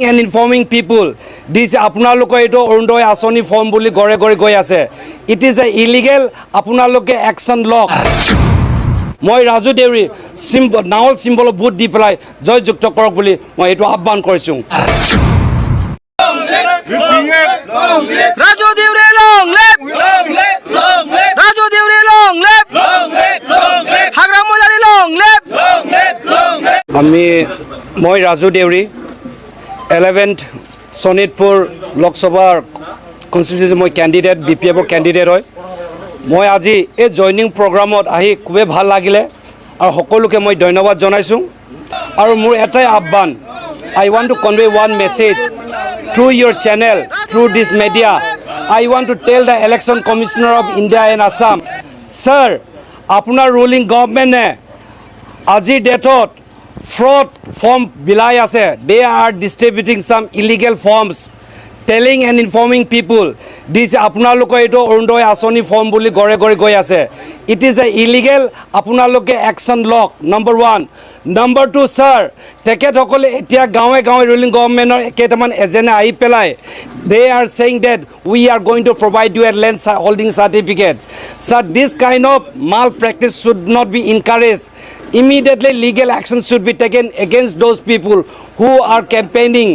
and informing people this আপোনালোকে এটো অৰুণোদয় আঁচনি ফৰ্ম বুলি গৰে গৰে গৈ আছে it is a illegal আপোনালোকে action লওক মই ৰাজু দেউৰী নাৱল চিম্বল বুট দি পেলাই জয়যুক্ত কৰক বুলি মই এটো আহ্বান কৰিছো Raju Deuri long live! Raju Deuri long live! Hagram Mulari long live! আমি মই Raju Deori 11th Sonitpur Lok Sabha constituency মই ক্যান্ডিডেট BPF ক্যান্ডিডেট হয় মই আজি এই জয়নিং প্ৰগ্ৰামত আহি খুবে ভাল লাগিলে আৰু সকলোকে মই ধন্যবাদ জনাইছো আৰু মোৰ এটাই আহ্বান I want to convey one message through your channel, through this media. I want to tell the Election Commissioner of India and Assam, sir, apuna ruling government ne aji datot fraud form bilai ase. They are distributing some illegal forms, telling and informing people this আপোনালোকে এটো অৰুণোদয় আঁচনি form বুলি গৰে গৰে গৈ আছে it is a illegal আপোনালোকে action লওক number 1 number 2 sir তেখেত সকলে এতিয়া গাঁৱে গাঁৱে ৰুলিং গভৰ্ণমেণ্টৰ কেইটামান এজেণ্ট আহি পেলাই they are saying that we are going to provide you a land holding certificate sir this kind of malpractice should not be encouraged immediately legal action should be taken against those people who are campaigning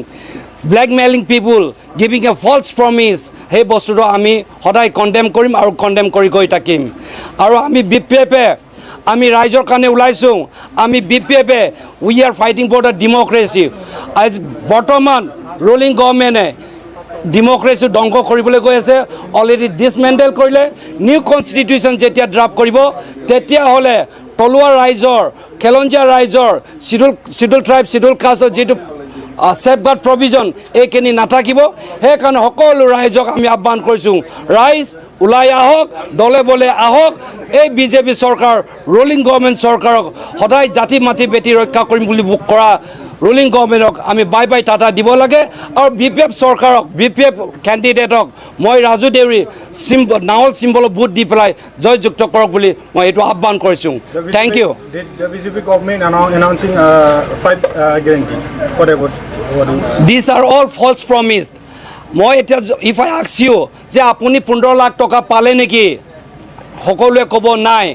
blackmailing people giving a false promise hey bostuto ami hodai condemn korim aru condemn kori goi takim aru ami BPF ami raijor kane ulaisu ami BPF we are fighting for the democracy as bortoman ruling government democracy dongko koribole goi ase already dismantle korile new constitution jetia draft koribo tetia hole toluwa raijor kelonja raijor schedule tribe schedule caste jetu safeguard provision ekeni natakibo he kan hokolu raijok ami aban korisu rais ulai ahok dole bole ahok ei BJP Sorkar ruling government Sorkar hodai jati mati beti rokha korim buli buk kora ruling government ami bye bye tata dibo lage aru BPF Sorkar BPF candidate moi Raju Deuri nawl symbol boot di pelai joyjukto korok buli moi etu aban korisu thank you the BJP government announcing 5 guarantee whatever these are all false promised moi if I ask you je apuni 15 lakh toka pale neki hokolue kobo nai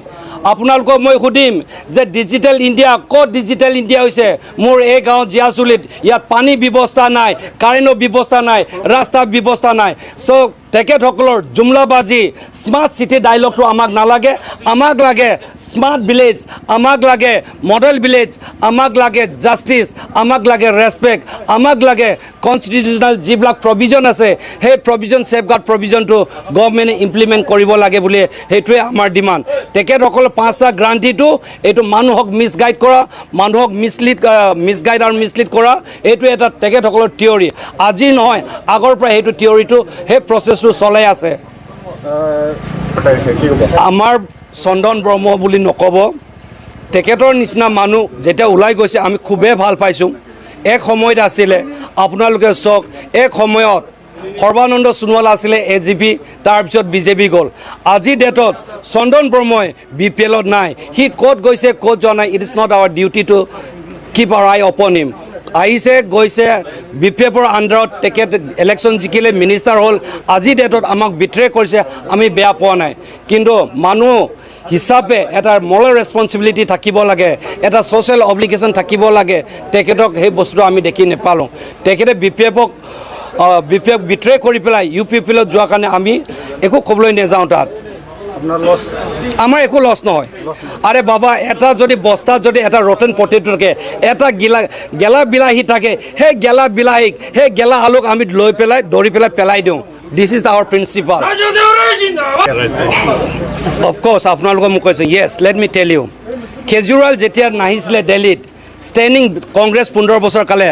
আপোনালোকক মই খুদিম যে digital India কত digital India হৈছে মোৰ এই গাঁও জিয়াচুলিত ইয়াত পানী ব্যৱস্থা নাই কাৰেণ্টৰ ব্যৱস্থা নাই ৰাস্তাৰ ব্যৱস্থা নাই সো তেখেতসকলৰ জুমলাবাজি স্মাৰ্ট সিটি ডায়লগটো আমাক নালাগে আমাক লাগে স্মার্ট ভিলেজ আমাক লাগে মডেল ভিলেজ আমাক লাগে জাস্টিস আমাক লাগে রেসপেক্ট আমাক লাগে কনস্টিটিউশনাল যিবিলাক প্রভিজন আছে সেই প্রভিজন সেফগার্ড প্রভিজনটো গভর্নমেন্টে ইমপ্লিমেন্ট কৰিব লাগে বুলি হেতুৱে আমাৰ ডিমান্ড তেখেতসকল পাঁচটা গ্ৰান্টিটো এটো মানুহক মিসগাইড কৰা মানুহক মিসগাইড আৰু মিসলিড কৰা এটো এটা তেখেতসকলৰ থিওৰি আজি নহয় আগৰ পৰা হেতু থিওৰিটো হে প্ৰসেসটো চলাই আছে আমাৰ চন্দন ব্ৰহ্ম বুলি নকব তেখেতৰ নিচিনা মানুহ যেটা উলাই গৈছে আমি খুবে ভাল পাইছো এক সময়ত আছিল আপোনালোকে চক এক সময়ত সৰ্বানন্দ সোণোৱাল আছিল এজিপি তাৰ পিছত বিজেপি গল আজি ডেটত চন্দন ব্ৰহ্মই বিপিএলত নাই হি কোট গৈছে কোট জনাই it is not our duty to keep our eye upon him আইছে গৈছে বিপিএফৰ আন্ডাৰত তেখেত ইলেকশন জিকিলে মিনিষ্টাৰ হল আজি ডেটত আমাক বিট্ৰে কৰিছে আমি বেয়া পোৱা নাই কিন্তু মানুহ হিচাপে এটা মৰাল ৰেসপন্সিবিলিটি থাকিব লাগে এটা সোশ্যাল অব্লিগেশন থাকিব লাগে তেখেতক সেই বস্তু আমি দেখি নেপালো তেখেতে বিপিএফক বিপিএফ বিট্ৰে কৰি পেলাই ইউপিপিলত যোৱা কাৰণে আমি একো কবলৈ নেযাওঁ তাত আমাৰ একো লছ নহয় আরে বাবা এটা যদি বস্তা যদি এটা রটেন পটেটো থাকে এটা গেলা বিলাহী থাকে হে গেলা বিলাহী হে গেলা আলুক আমি লৈ পেলাই দৰি পেলাই পেলাই দিওঁ this is আওয়াৰ principal of course আপোনালোকে মোক কৈছে yes let me tell you কেজুৰাল যেতিয়া নাহিছিলে দিল্লীত স্ট্যান্ডিং কংগ্ৰেস 15 বছৰ কালে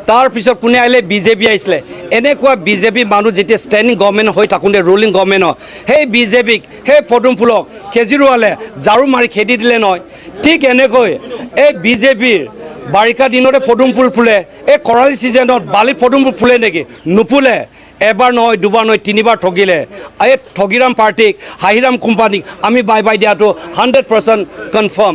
তাৰ পিছত কোনে আইলে বিজেপি আইছিলে এনেকুৱা বিজেপি মানুহ যেতিয়া স্ট্যান্ডিং গভৰ্নমেন্ট হৈ থাকুতে ৰুলিং গভৰ্নমেন্ট সেই বিজেপিক সেই পদুম ফুলক কেজৰিৱালে জাৰু মাৰি খেদি দিলে নহয় ঠিক এনেকৈ এই বিজেপিৰ বাৰিষা দিনতে পদুম ফুল ফুলে এই খৰালি সিজনত বালি পদুম ফুল ফুলে নেকি নুফুলে এবাৰ নহয় দুবাৰ নহয় তিনিবাৰ ঠগিলে এই ঠগিৰাম পাৰ্টিক হাহিৰাম কোম্পানীক আমি বাই বাই দিয়াটো 100% কনফাৰ্ম